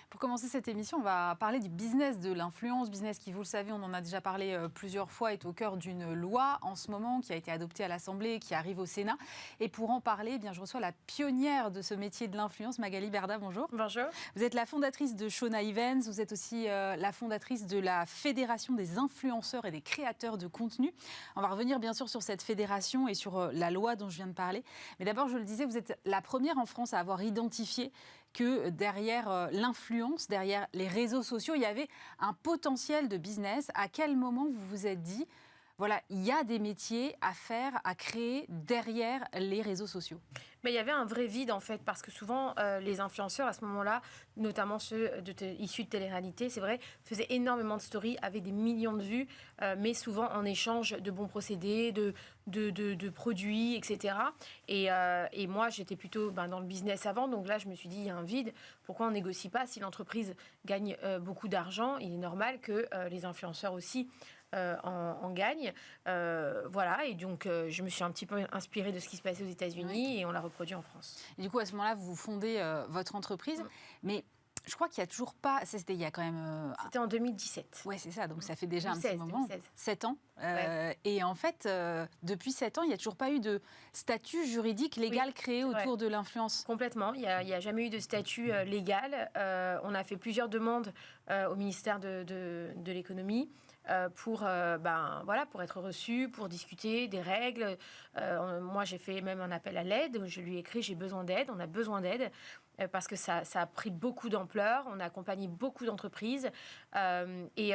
Pour commencer cette émission, on va parler du business de l'influence, business qui, vous le savez, on en a déjà parlé plusieurs fois, est au cœur d'une loi en ce moment qui a été adoptée à l'Assemblée, qui arrive au Sénat. Et pour en parler, eh bien, je reçois la pionnière de ce métier de l'influence, Magali Berda, bonjour. Bonjour. Vous êtes la fondatrice de Shona Events, vous êtes aussi la fondatrice de la Fédération des influenceurs et des créateurs de contenu. On va revenir bien sûr sur cette fédération et sur la loi dont je viens de parler. Mais d'abord, je le disais, vous êtes la première en France à avoir identifié que derrière l'influence, derrière les réseaux sociaux, il y avait un potentiel de business. À quel moment vous vous êtes dit, voilà, il y a des métiers à faire, à créer derrière les réseaux sociaux? Mais il y avait un vrai vide en fait, parce que souvent les influenceurs à ce moment-là, notamment ceux issus de télé-réalité, c'est vrai, faisaient énormément de stories avec des millions de vues, mais souvent en échange de bons procédés, de produits, etc. Et moi, j'étais plutôt dans le business avant, donc là, je me suis dit, il y a un vide. Pourquoi on négocie pas? Si l'entreprise gagne beaucoup d'argent, il est normal que les influenceurs aussi en gagnent. Voilà, et donc je me suis un petit peu inspirée de ce qui se passait aux États-Unis et on l'a reproduit en France. Et du coup, à ce moment-là, vous fondez votre entreprise, mais je crois qu'il n'y a toujours pas... C'était il y a quand même... C'était en 2017. Oui, c'est ça, donc ça fait déjà 2016, un petit moment, 2016. 7 ans. Ouais. Et en fait, depuis 7 ans, il n'y a toujours pas eu de statut juridique légal créé autour de l'influence. Complètement, il n'y a jamais eu de statut légal. On a fait plusieurs demandes au ministère de l'économie pour être reçu, pour discuter des règles. Moi, j'ai fait même un appel à l'aide. Je lui ai écrit, j'ai besoin d'aide, on a besoin d'aide. Parce que ça a pris beaucoup d'ampleur, on a accompagné beaucoup d'entreprises et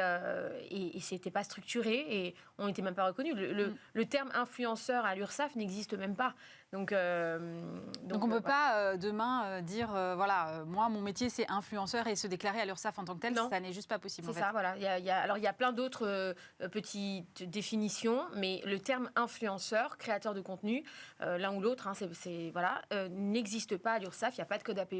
c'était pas structuré et on n'était même pas reconnu. Le terme influenceur à l'URSSAF n'existe même pas. Donc on peut pas demain dire moi mon métier c'est influenceur et se déclarer à l'URSSAF en tant que tel, ça n'est juste pas possible. C'est ça, voilà. Il y a plein d'autres petites définitions, mais le terme influenceur, créateur de contenu, l'un ou l'autre, n'existe pas à l'URSSAF. Il n'y a pas de code APE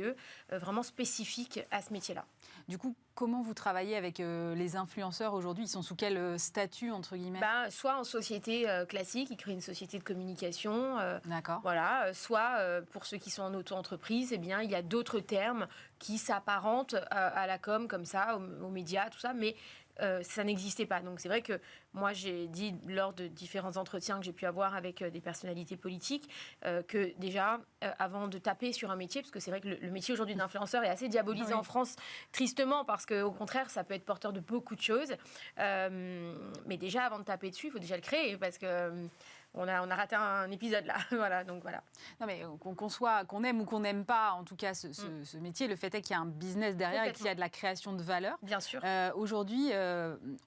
vraiment spécifique à ce métier-là. Du coup, comment vous travaillez avec les influenceurs aujourd'hui? Ils sont sous quel statut, entre guillemets? Soit en société classique, ils créent une société de communication. D'accord. Voilà. Soit, pour ceux qui sont en auto-entreprise, il y a d'autres termes qui s'apparentent à la com, comme ça, aux médias, tout ça, mais ça n'existait pas. Donc c'est vrai que moi, j'ai dit lors de différents entretiens que j'ai pu avoir avec des personnalités politiques que déjà, avant de taper sur un métier, parce que c'est vrai que le métier aujourd'hui d'influenceur est assez diabolisé en France, tristement, parce qu'au contraire, ça peut être porteur de beaucoup de choses. Mais déjà, avant de taper dessus, il faut déjà le créer, parce que... On a raté un épisode là, voilà, donc voilà. Non mais qu'on aime ou qu'on n'aime pas, en tout cas ce métier, le fait est qu'il y a un business derrière et qu'il y a de la création de valeur. Bien sûr. Aujourd'hui,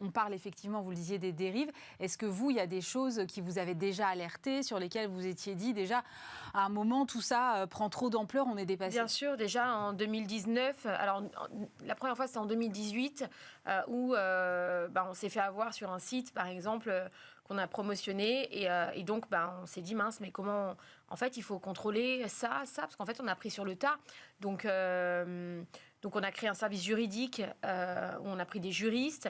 on parle effectivement, vous le disiez, des dérives. Est-ce que vous, il y a des choses qui vous avez déjà alertées, sur lesquelles vous étiez dit déjà, à un moment, tout ça prend trop d'ampleur, on est dépassé? Bien sûr, déjà en 2019, alors la première fois c'était en 2018, où on s'est fait avoir sur un site, par exemple, qu'on a promotionné et donc on s'est dit mince, mais comment en fait il faut contrôler ça parce qu'en fait on a pris sur le tas, donc on a créé un service juridique où on a pris des juristes.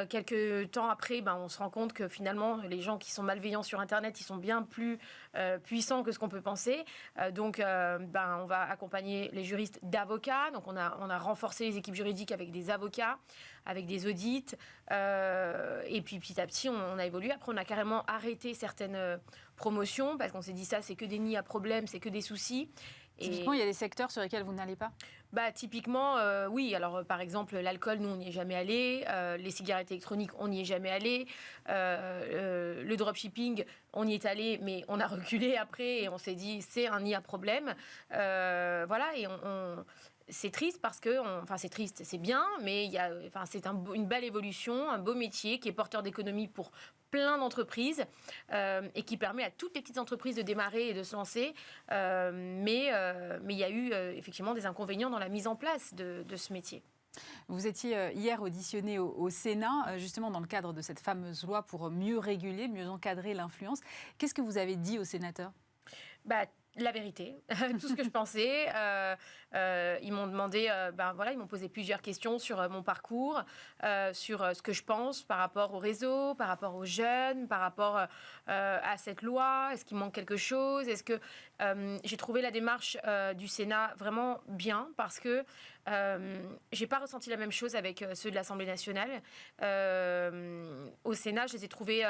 Quelques temps après, on se rend compte que finalement les gens qui sont malveillants sur Internet, ils sont bien plus puissants que ce qu'on peut penser. Donc on va accompagner les juristes d'avocats. Donc on a renforcé les équipes juridiques avec des avocats, avec des audits. Et puis petit à petit, on a évolué. Après, on a carrément arrêté certaines promotions parce qu'on s'est dit ça, c'est que des nids à problème, c'est que des soucis. Typiquement, il y a des secteurs sur lesquels vous n'allez pas? Typiquement, oui. Alors, par exemple, l'alcool, nous, on n'y est jamais allé. Les cigarettes électroniques, on n'y est jamais allé. Le dropshipping, on y est allé, mais on a reculé après et on s'est dit, c'est un nid à problème. Voilà, et c'est triste parce que, c'est triste, c'est bien, mais c'est une belle évolution, un beau métier qui est porteur d'économie pour plein d'entreprises et qui permet à toutes les petites entreprises de démarrer et de se lancer. Mais il y a eu effectivement des inconvénients dans la mise en place de ce métier. Vous étiez hier auditionné au Sénat, justement dans le cadre de cette fameuse loi pour mieux réguler, mieux encadrer l'influence. Qu'est-ce que vous avez dit aux sénateurs? la vérité, tout ce que je pensais. Ils m'ont demandé, ils m'ont posé plusieurs questions sur mon parcours, sur ce que je pense par rapport au réseau, par rapport aux jeunes, par rapport à cette loi. Est-ce qu'il manque quelque chose? Est-ce que j'ai trouvé la démarche du Sénat vraiment bien parce que j'ai pas ressenti la même chose avec ceux de l'Assemblée nationale. Au Sénat, je les ai trouvés.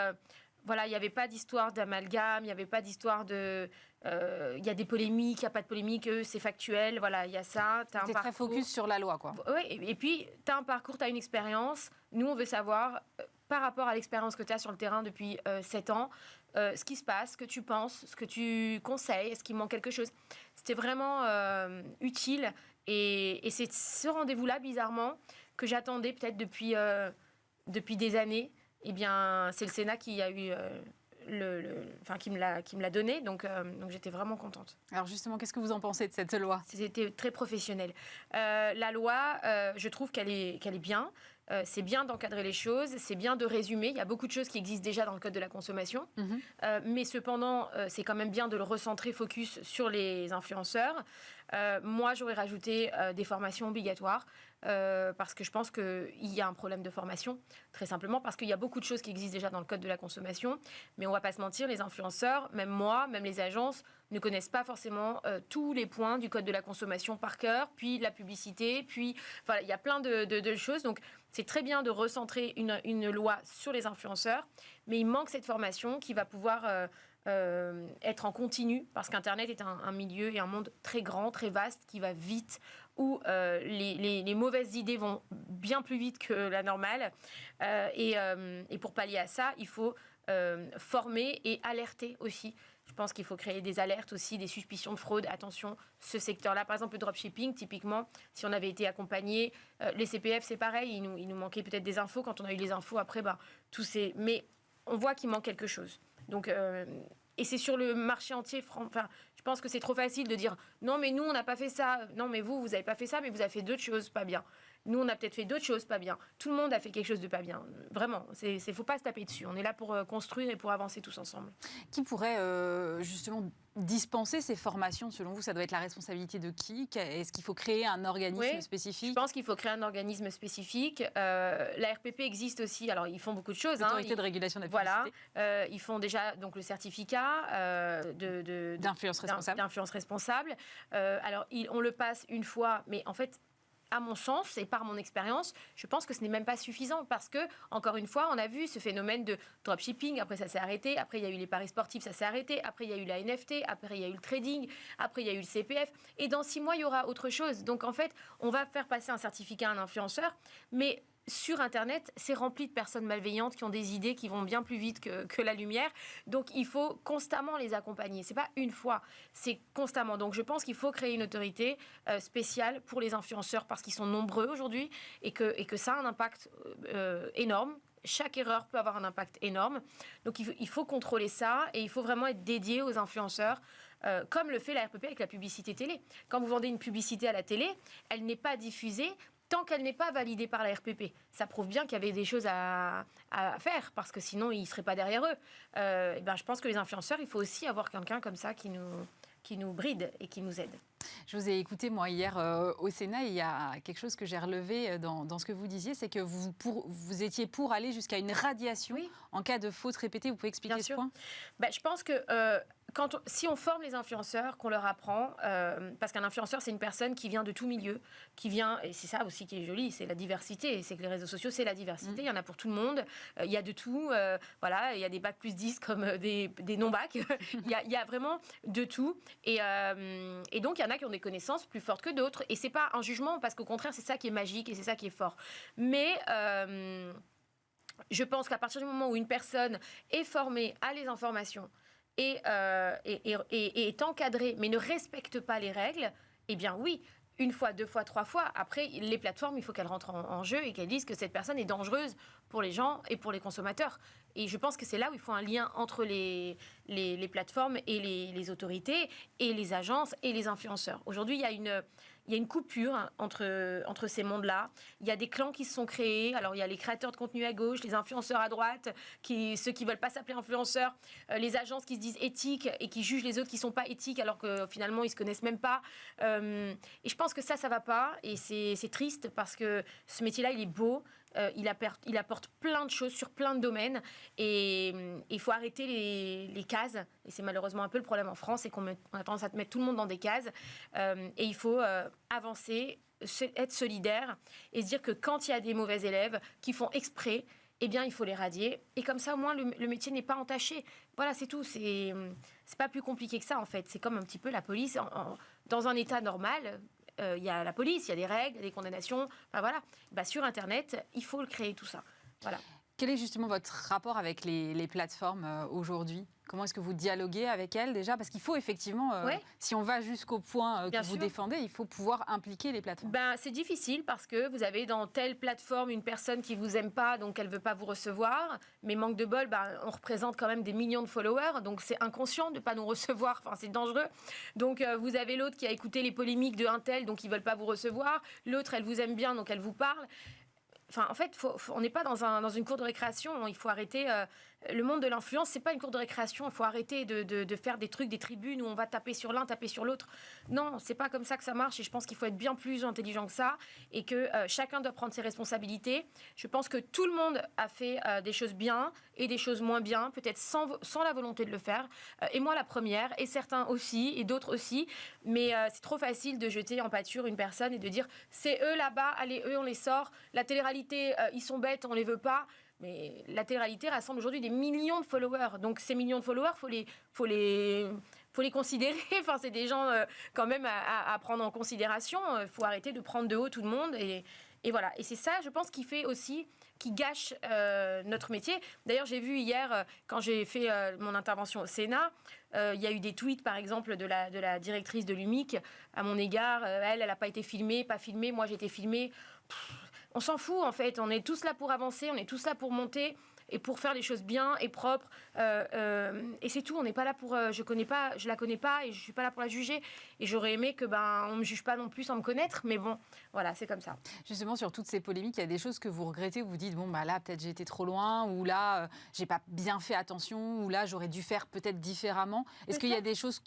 Il n'y avait pas d'histoire d'amalgame, il n'y avait pas d'histoire de... Il y a des polémiques, il n'y a pas de polémique, c'est factuel, il y a ça. T'es très focus sur la loi, quoi. Oui, et puis, tu as un parcours, tu as une expérience. Nous, on veut savoir, par rapport à l'expérience que tu as sur le terrain depuis 7 ans, ce qui se passe, ce que tu penses, ce que tu conseilles, est-ce qu'il manque quelque chose. C'était vraiment utile. Et c'est ce rendez-vous-là, bizarrement, que j'attendais peut-être depuis des années. Eh bien, c'est le Sénat qui a eu qui me l'a donné, donc j'étais vraiment contente. Alors justement, qu'est-ce que vous en pensez de cette loi? C'était très professionnel. La loi, je trouve qu'elle est bien. C'est bien d'encadrer les choses, c'est bien de résumer. Il y a beaucoup de choses qui existent déjà dans le Code de la consommation. Mais cependant, c'est quand même bien de le recentrer, focus sur les influenceurs. Moi, j'aurais rajouté des formations obligatoires parce que je pense qu'il y a un problème de formation, très simplement parce qu'il y a beaucoup de choses qui existent déjà dans le Code de la consommation. Mais on ne va pas se mentir, les influenceurs, même moi, même les agences, ne connaissent pas forcément tous les points du Code de la consommation par cœur, puis la publicité, puis il y a plein de choses. Donc, c'est très bien de recentrer une loi sur les influenceurs, mais il manque cette formation qui va pouvoir être en continu, parce qu'Internet est un milieu et un monde très grand, très vaste, qui va vite, où les mauvaises idées vont bien plus vite que la normale. Et pour pallier à ça, il faut former et alerter aussi. Je pense qu'il faut créer des alertes aussi, des suspicions de fraude. Attention, ce secteur-là, par exemple le dropshipping, typiquement, si on avait été accompagné, les CPF, c'est pareil, il nous manquait peut-être des infos. Quand on a eu les infos, après, mais on voit qu'il manque quelque chose. Donc, et c'est sur le marché entier. Je pense que c'est trop facile de dire non, mais nous, on n'a pas fait ça. Non, mais vous n'avez pas fait ça, mais vous avez fait d'autres choses pas bien. Nous, on a peut-être fait d'autres choses pas bien. Tout le monde a fait quelque chose de pas bien. Vraiment, faut pas se taper dessus. On est là pour construire et pour avancer tous ensemble. Qui pourrait justement dispenser ces formations? Selon vous, ça doit être la responsabilité de qui? Est-ce qu'il faut créer un organisme spécifique? Je pense qu'il faut créer un organisme spécifique. La RPP existe aussi. Alors, ils font beaucoup de choses. L'autorité de régulation de la publicité. Voilà. Ils font déjà donc, le certificat d'influence responsable. D'influence responsable. Alors, on le passe une fois, mais en fait, à mon sens et par mon expérience, je pense que ce n'est même pas suffisant parce que, encore une fois, on a vu ce phénomène de dropshipping, après ça s'est arrêté, après il y a eu les paris sportifs, ça s'est arrêté, après il y a eu la NFT, après il y a eu le trading, après il y a eu le CPF, et dans 6 mois, il y aura autre chose. Donc en fait, on va faire passer un certificat à un influenceur, mais sur Internet, c'est rempli de personnes malveillantes qui ont des idées qui vont bien plus vite que la lumière. Donc, il faut constamment les accompagner. Ce n'est pas une fois, c'est constamment. Donc, je pense qu'il faut créer une autorité spéciale pour les influenceurs parce qu'ils sont nombreux aujourd'hui et que ça a un impact énorme. Chaque erreur peut avoir un impact énorme. Donc, il faut contrôler ça et il faut vraiment être dédié aux influenceurs. Comme le fait la RPP avec la publicité télé. Quand vous vendez une publicité à la télé, elle n'est pas diffusée tant qu'elle n'est pas validée par la RPP. Ça prouve bien qu'il y avait des choses à faire, parce que sinon, ils ne seraient pas derrière eux. Je pense que les influenceurs, il faut aussi avoir quelqu'un comme ça qui nous bride et qui nous aide. Je vous ai écouté, moi, hier au Sénat, et il y a quelque chose que j'ai relevé dans ce que vous disiez, c'est que vous étiez pour aller jusqu'à une radiation en cas de faute répétée. Vous pouvez expliquer ce point? Je pense que si on forme les influenceurs, qu'on leur apprend, parce qu'un influenceur, c'est une personne qui vient de tout milieu, qui vient, et c'est ça aussi qui est joli, c'est la diversité, c'est que les réseaux sociaux, c'est la diversité, il y en a pour tout le monde, il y a de tout, il y a des bacs plus 10 comme des non-bacs, il y a vraiment de tout, et donc il y en a qui ont des connaissances plus fortes que d'autres, et c'est pas un jugement, parce qu'au contraire, c'est ça qui est magique, et c'est ça qui est fort. Mais je pense qu'à partir du moment où une personne est formée à les informations, et est encadré, mais ne respecte pas les règles, eh bien oui, 1 fois, 2 fois, 3 fois, après, les plateformes, il faut qu'elles rentrent en jeu et qu'elles disent que cette personne est dangereuse pour les gens et pour les consommateurs. Et je pense que c'est là où il faut un lien entre les plateformes et les autorités et les agences et les influenceurs. Aujourd'hui, il y a une coupure entre ces mondes-là. Il y a des clans qui se sont créés. Alors, il y a les créateurs de contenu à gauche, les influenceurs à droite, ceux qui ne veulent pas s'appeler influenceurs, les agences qui se disent éthiques et qui jugent les autres qui ne sont pas éthiques alors que finalement, ils ne se connaissent même pas. Et je pense que ça ne va pas. Et c'est triste parce que ce métier-là, il est beau. Il apporte plein de choses sur plein de domaines. Et il faut arrêter les cases. Et c'est malheureusement un peu le problème en France, c'est qu'on a tendance à mettre tout le monde dans des cases. Et il faut avancer, être solidaire et se dire que quand il y a des mauvais élèves qui font exprès, eh bien, il faut les radier. Et comme ça, au moins, le métier n'est pas entaché. Voilà, c'est tout. C'est pas plus compliqué que ça, en fait. C'est comme un petit peu la police. Dans un état normal, il y a la police, il y a des règles, il y a des condamnations. Enfin, voilà. Sur Internet, il faut le créer, tout ça. Voilà. Quel est justement votre rapport avec les plateformes aujourd'hui ? Comment est-ce que vous dialoguez avec elles déjà ? Parce qu'il faut effectivement, si on va jusqu'au point que vous défendez, il faut pouvoir impliquer les plateformes. C'est difficile parce que vous avez dans telle plateforme une personne qui ne vous aime pas, donc elle ne veut pas vous recevoir. Mais manque de bol, on représente quand même des millions de followers, donc c'est inconscient de ne pas nous recevoir, c'est dangereux. Donc vous avez l'autre qui a écouté les polémiques de un tel, donc ils ne veulent pas vous recevoir. L'autre, elle vous aime bien, donc elle vous parle. En fait, on n'est pas dans une cour de récréation. Il faut arrêter. Le monde de l'influence, c'est pas une cour de récréation. Il faut arrêter de faire des trucs, des tribunes où on va taper sur l'un, taper sur l'autre. Non, c'est pas comme ça que ça marche. Et je pense qu'il faut être bien plus intelligent que ça et que chacun doit prendre ses responsabilités. Je pense que tout le monde a fait des choses bien et des choses moins bien, peut-être sans la volonté de le faire. Et moi, la première, et certains aussi, et d'autres aussi. Mais c'est trop facile de jeter en pâture une personne et de dire c'est eux là-bas, allez, eux, on les sort. La télé-réalité, ils sont bêtes, on les veut pas. Mais la télé-réalité rassemble aujourd'hui des millions de followers. Donc ces millions de followers, faut les considérer. C'est des gens quand même à prendre en considération. Il faut arrêter de prendre de haut tout le monde. Et voilà. Et c'est ça, je pense, qui gâche notre métier. D'ailleurs, j'ai vu hier, quand j'ai fait mon intervention au Sénat, il y a eu des tweets, par exemple, de la directrice de l'UMIC à mon égard. Elle n'a pas été filmée, pas filmée. Moi, j'ai été filmée. On s'en fout, en fait. On est tous là pour avancer, on est tous là pour monter et pour faire les choses bien et propres. Et c'est tout. On n'est pas là pour... je la connais pas et je suis pas là pour la juger. Et j'aurais aimé que on me juge pas non plus sans me connaître. Mais bon, voilà, c'est comme ça. Justement, sur toutes ces polémiques, il y a des choses que vous regrettez, où vous dites, là, peut-être j'ai été trop loin, ou là, j'ai pas bien fait attention, ou là, j'aurais dû faire peut-être différemment. Est-ce qu'il y a des choses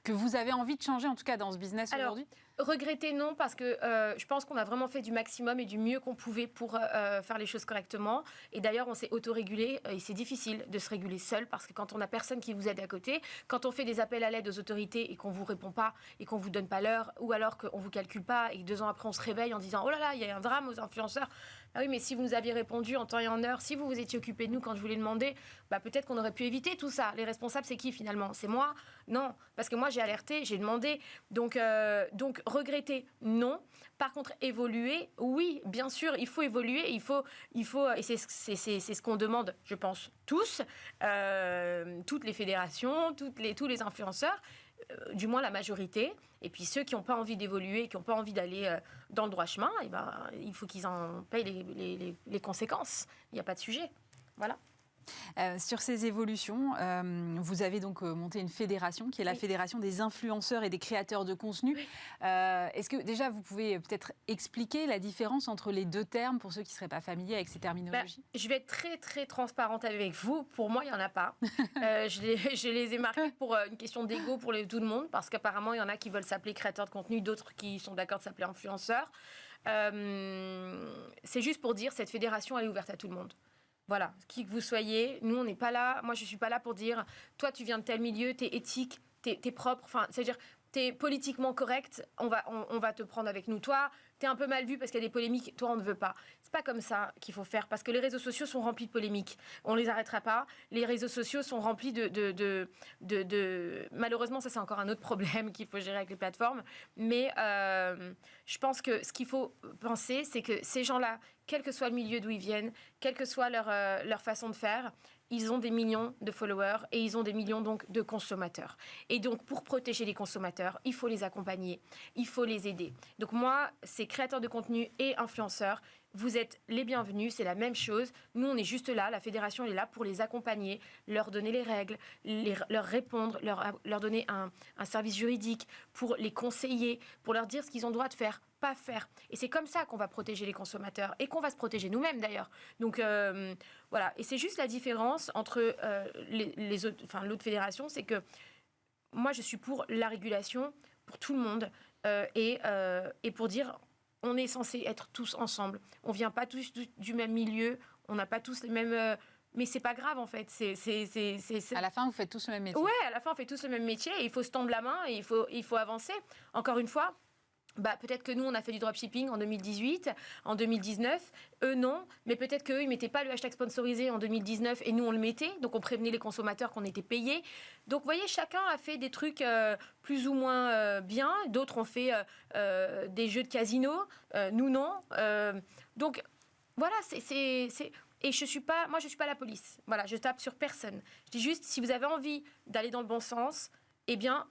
que vous avez envie de changer, en tout cas dans ce business aujourd'hui ? Regretter, non, parce que je pense qu'on a vraiment fait du maximum et du mieux qu'on pouvait pour faire les choses correctement. Et d'ailleurs, on s'est autorégulé et c'est difficile de se réguler seul parce que quand on n'a personne qui vous aide à côté, quand on fait des appels à l'aide aux autorités et qu'on ne vous répond pas et qu'on ne vous donne pas l'heure ou alors qu'on ne vous calcule pas et que 2 ans après, on se réveille en disant « Oh là là, il y a un drame aux influenceurs ». Ah oui, mais si vous nous aviez répondu en temps et en heure, si vous vous étiez occupé de nous quand je vous l'ai demandé, peut-être qu'on aurait pu éviter tout ça. Les responsables, c'est qui finalement ? C'est moi ? Non, parce que moi, j'ai alerté, j'ai demandé. Donc regretter, non. Par contre, évoluer, oui, bien sûr, il faut évoluer. Il faut, et c'est ce qu'on demande, je pense, tous, toutes les fédérations, tous les influenceurs, du moins la majorité. Et puis ceux qui n'ont pas envie d'évoluer, qui n'ont pas envie d'aller dans le droit chemin, il faut qu'ils en payent les conséquences. Il n'y a pas de sujet. Voilà. Sur ces évolutions, vous avez donc monté une fédération qui est la Fédération des influenceurs et des créateurs de contenu. Est-ce que déjà vous pouvez peut-être expliquer la différence entre les deux termes pour ceux qui ne seraient pas familiers avec ces terminologies ? Je vais être très très transparente avec vous. Pour moi, il n'y en a pas. Je les ai marqués pour une question d'ego pour tout le monde parce qu'apparemment, il y en a qui veulent s'appeler créateurs de contenu, d'autres qui sont d'accord de s'appeler influenceurs. C'est juste pour dire cette fédération, elle est ouverte à tout le monde. Voilà, qui que vous soyez, nous on n'est pas là, moi je suis pas là pour dire toi tu viens de tel milieu, t'es éthique, t'es propre, c'est-à-dire t'es politiquement correct, on va te prendre avec nous. Toi, t'es un peu mal vu parce qu'il y a des polémiques, toi on ne veut pas. C'est pas comme ça qu'il faut faire parce que les réseaux sociaux sont remplis de polémiques. On les arrêtera pas. Les réseaux sociaux sont remplis de malheureusement ça c'est encore un autre problème qu'il faut gérer avec les plateformes. Mais je pense que ce qu'il faut penser c'est que ces gens-là, quel que soit le milieu d'où ils viennent, quelle que soit leur façon de faire, ils ont des millions de followers et ils ont des millions donc de consommateurs. Et donc pour protéger les consommateurs, il faut les accompagner, il faut les aider. Donc moi, c'est créateurs de contenu et influenceurs. vous êtes les bienvenus, c'est la même chose. Nous, on est juste là, la fédération elle est là pour les accompagner, leur donner les règles, leur répondre, leur donner un service juridique, pour les conseiller, pour leur dire ce qu'ils ont le droit de faire, pas faire. Et c'est comme ça qu'on va protéger les consommateurs et qu'on va se protéger nous-mêmes d'ailleurs. Donc voilà, et c'est juste la différence entre les autres, l'autre fédération, c'est que moi, je suis pour la régulation, pour tout le monde, et pour dire... On est censé être tous ensemble. On vient pas tous du même milieu. On n'a pas tous les mêmes... mais c'est pas grave, en fait. À la fin, vous faites tous le même métier. Ouais, à la fin, on fait tous le même métier. Et il faut se tendre la main et il faut avancer. Encore une fois, peut-être que nous, on a fait du dropshipping en 2018, en 2019. Eux, non. Mais peut-être qu'eux, ils ne mettaient pas le hashtag sponsorisé en 2019 et nous, on le mettait. Donc, on prévenait les consommateurs qu'on était payés. Donc, vous voyez, chacun a fait des trucs plus ou moins bien. D'autres ont fait des jeux de casino. Nous, non. Donc, voilà, et je suis pas la police. Voilà, je tape sur personne. Je dis juste, si vous avez envie d'aller dans le bon sens, eh bien...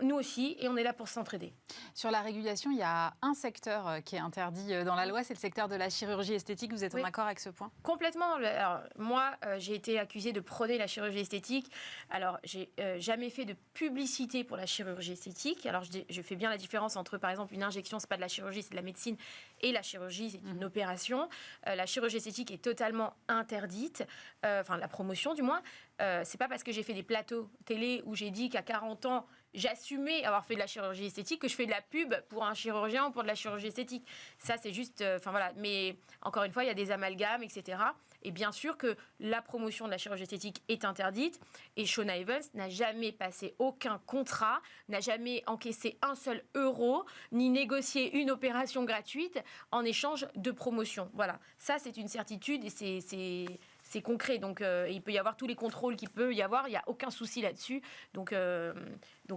nous aussi, et on est là pour s'entraider. Sur la régulation, il y a un secteur qui est interdit dans la loi, c'est le secteur de la chirurgie esthétique. Vous êtes en accord avec ce point ? Complètement. Alors, moi, j'ai été accusée de prôner la chirurgie esthétique. Alors, j'ai jamais fait de publicité pour la chirurgie esthétique. Alors, je fais bien la différence entre, par exemple, une injection, c'est pas de la chirurgie, c'est de la médecine, et la chirurgie, c'est une opération. La chirurgie esthétique est totalement interdite, la promotion du moins. C'est pas parce que j'ai fait des plateaux télé où j'ai dit qu'à 40 ans, j'assumais avoir fait de la chirurgie esthétique que je fais de la pub pour un chirurgien ou pour de la chirurgie esthétique. Ça, c'est juste... voilà. Mais encore une fois, il y a des amalgames, etc. Et bien sûr que la promotion de la chirurgie esthétique est interdite. Et Shona Evans n'a jamais passé aucun contrat, n'a jamais encaissé un seul euro, ni négocié une opération gratuite en échange de promotion. Voilà. Ça, c'est une certitude et c'est concret. Donc, il peut y avoir tous les contrôles qu'il peut y avoir. Il n'y a aucun souci là-dessus. Donc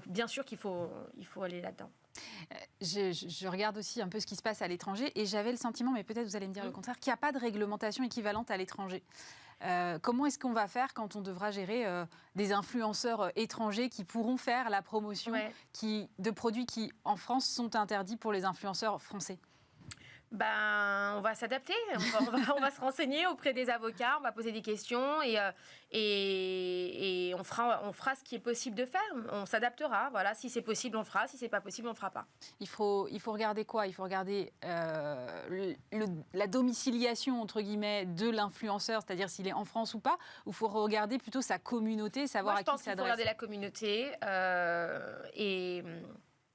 bien sûr qu'il faut aller là-dedans. Je regarde aussi un peu ce qui se passe à l'étranger et j'avais le sentiment, mais peut-être vous allez me dire le contraire, qu'il n'y a pas de réglementation équivalente à l'étranger. Comment est-ce qu'on va faire quand on devra gérer des influenceurs étrangers qui pourront faire la promotion de produits qui, en France, sont interdits pour les influenceurs français ? On va s'adapter, on va se renseigner auprès des avocats, on va poser des questions et on fera ce qui est possible de faire. On s'adaptera, voilà, si c'est possible, on le fera, si c'est pas possible, on le fera pas. Il faut regarder quoi ? Il faut regarder la domiciliation, entre guillemets, de l'influenceur, c'est-à-dire s'il est en France ou pas, ou il faut regarder plutôt sa communauté, savoir à qui il s'adresse. Je pense qu'il faut regarder la communauté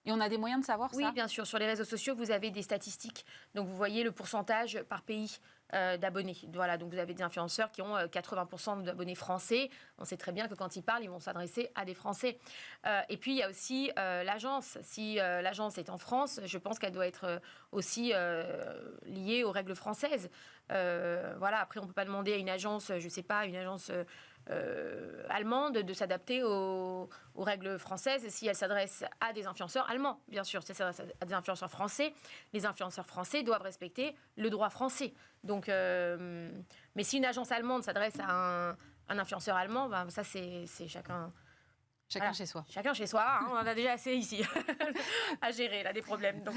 Et on a des moyens de savoir ça ? Oui, bien sûr. Sur les réseaux sociaux, vous avez des statistiques. Donc, vous voyez le pourcentage par pays d'abonnés. Voilà, donc vous avez des influenceurs qui ont 80% d'abonnés français. On sait très bien que quand ils parlent, ils vont s'adresser à des Français. Et puis, il y a aussi l'agence. Si l'agence est en France, je pense qu'elle doit être aussi liée aux règles françaises. Voilà, après, on ne peut pas demander à une agence, je ne sais pas, une agence... allemande de s'adapter aux règles françaises si elle s'adresse à des influenceurs allemands, bien sûr. Si elle s'adresse à des influenceurs français, les influenceurs français doivent respecter le droit français. Donc, mais si une agence allemande s'adresse à un influenceur allemand, ça c'est chacun... Chacun chez soi. Chacun chez soi, hein, on en a déjà assez ici à gérer, là, des problèmes. Donc,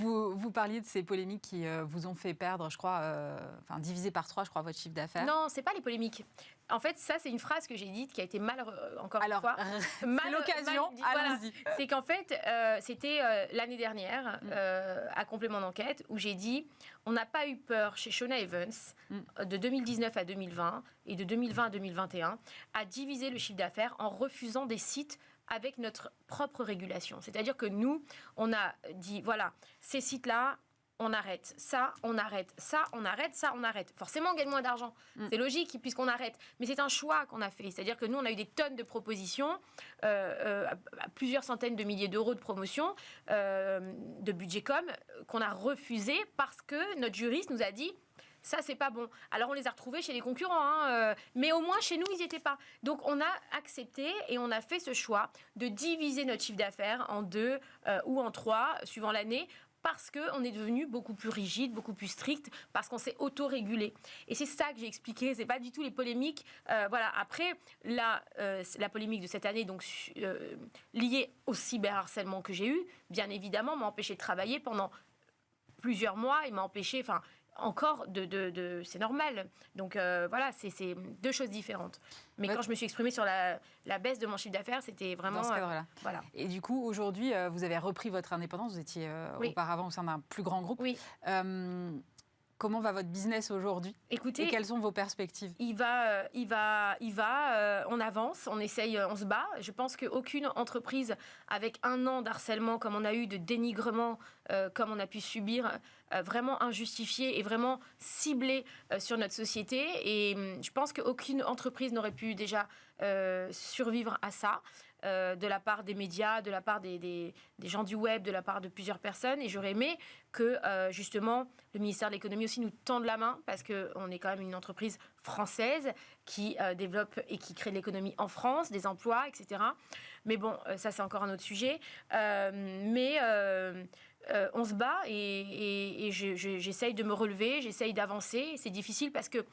Vous parliez de ces polémiques qui vous ont fait perdre, je crois, divisé par 3, je crois, votre chiffre d'affaires. Non, c'est pas les polémiques. En fait, ça, c'est une phrase que j'ai dite qui a été mal, encore une fois. C'est l'occasion, allons-y. Voilà. C'est qu'en fait, c'était l'année dernière, à complément d'enquête, où j'ai dit on n'a pas eu peur chez Shona Evans, de 2019 à 2020 et de 2020 à 2021, à diviser le chiffre d'affaires en refusant des sites avec notre propre régulation. C'est-à-dire que nous, on a dit, voilà, ces sites-là, on arrête ça, on arrête ça, on arrête ça, on arrête. Forcément, on gagne moins d'argent. C'est logique puisqu'on arrête. Mais c'est un choix qu'on a fait. C'est-à-dire que nous, on a eu des tonnes de propositions, plusieurs centaines de milliers d'euros de promotion, de budget com, qu'on a refusé parce que notre juriste nous a dit ça, c'est pas bon. Alors, on les a retrouvés chez les concurrents, mais au moins, chez nous, ils n'y étaient pas. Donc, on a accepté et on a fait ce choix de diviser notre chiffre d'affaires en 2 ou en 3, suivant l'année, parce qu'on est devenu beaucoup plus rigide, beaucoup plus strict, parce qu'on s'est autorégulé. Et c'est ça que j'ai expliqué, c'est pas du tout les polémiques. Voilà. Après, la polémique de cette année, donc liée au cyberharcèlement que j'ai eu, bien évidemment, m'a empêché de travailler pendant plusieurs mois. Il m'a empêché, encore c'est normal. Donc voilà, c'est deux choses différentes. Mais quand je me suis exprimée sur la baisse de mon chiffre d'affaires, c'était vraiment... Dans ce cadre-là. Voilà. Et du coup, aujourd'hui, vous avez repris votre indépendance. Vous étiez auparavant au sein d'un plus grand groupe. Oui. Comment va votre business aujourd'hui? Écoutez, et quelles sont vos perspectives? Il va, on avance, on essaye, on se bat. Je pense qu'aucune entreprise avec un an d'harcèlement comme on a eu, de dénigrement comme on a pu subir, vraiment injustifié et vraiment ciblé sur notre société. Et je pense qu'aucune entreprise n'aurait pu déjà survivre à ça. De la part des médias, de la part des gens du web, de la part de plusieurs personnes. Et j'aurais aimé que, justement, le ministère de l'économie aussi nous tende la main, parce qu'on est quand même une entreprise française qui développe et qui crée de l'économie en France, des emplois, etc. Mais bon, ça, c'est encore un autre sujet. On se bat et j'essaye de me relever, j'essaye d'avancer. C'est difficile parce que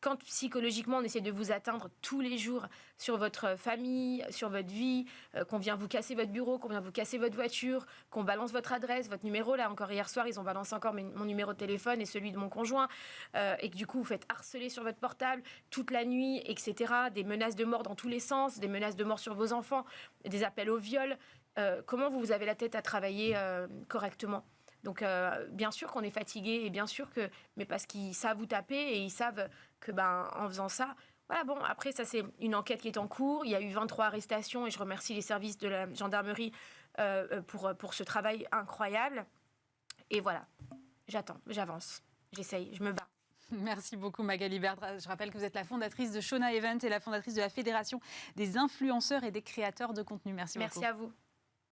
quand psychologiquement on essaie de vous atteindre tous les jours sur votre famille, sur votre vie, qu'on vient vous casser votre bureau, qu'on vient vous casser votre voiture, qu'on balance votre adresse, votre numéro, là encore hier soir ils ont balancé encore mon numéro de téléphone et celui de mon conjoint, et que du coup vous faites harceler sur votre portable toute la nuit, etc. Des menaces de mort dans tous les sens, des menaces de mort sur vos enfants, des appels au viol. Comment vous avez la tête à travailler correctement? Donc, bien sûr qu'on est fatigué, et bien sûr que, mais parce qu'ils savent vous taper et ils savent que, en faisant ça, voilà, bon, après, ça, c'est une enquête qui est en cours. Il y a eu 23 arrestations et je remercie les services de la gendarmerie pour ce travail incroyable. Et voilà, j'attends, j'avance, j'essaye, je me bats. Merci beaucoup Magali Berda. Je rappelle que vous êtes la fondatrice de Shona Event et la fondatrice de la Fédération des influenceurs et des créateurs de contenu. Merci beaucoup. Merci à vous.